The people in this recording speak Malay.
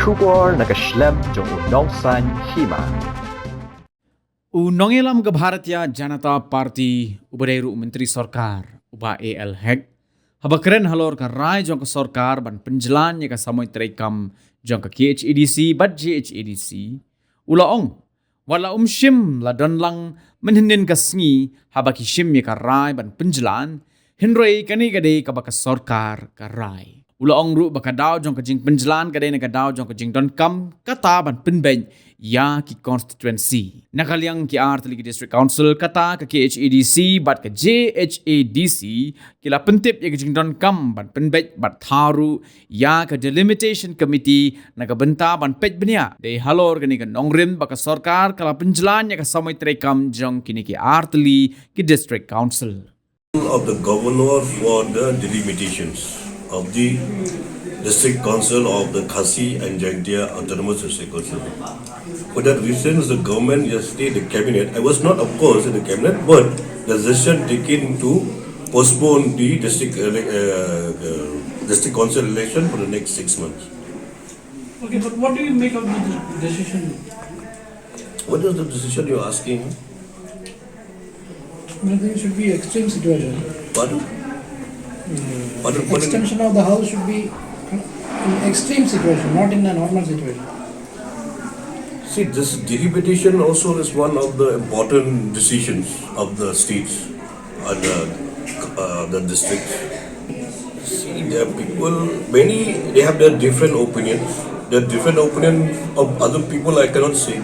Shukor nakaslem jong unongsan Hima. Unongilam ke Bharatiya Janata Party ubadairu Menteri Sorkar uba AL Hek habakren halor ka rai jong ke Sorkar ban Pynjlan ya ka Samoi Treikam jong ke KHEDC bat GHEDC ulaong wala shim la donlang menhinin ka sngi habaki shim ya ka rai ban Pynjlan hinrei kani gade ka baka Sorkar ka rai ulaong ru baka daw jong ka jing Pynjlan gade na ka daw jong ka jing donkam kata ban Pynbeit ya ki Konstitwensi nakaliang ki Artli District Council kata ka KHEDC bat ka JHADC kila pentip ya ka jing donkam ban Pynbeit bat tharu ya ka delimitation committee nakabenta ban pej benia de halor kani ka nongrim baka Sorkar kala Pynjlan ya ka Samoi Treikam jong kini ki Artli ki District Council of the governor for the delimitations of the district council of the Khasi and Jangtia Autonomous District Council. For that reason, the government yesterday, the cabinet, I was not of course in the cabinet, but the decision taken to postpone the district council election for the next 6 months. Okay, but what do you make of the decision? What is the decision you are asking? I think it should be extreme situation. Pardon? Extension of the house should be in extreme situation, not in a normal situation. See, this delimitation also is one of the important decisions of the states and the district. See, there are people, many, they have their different opinions. The different opinion of other people I cannot say.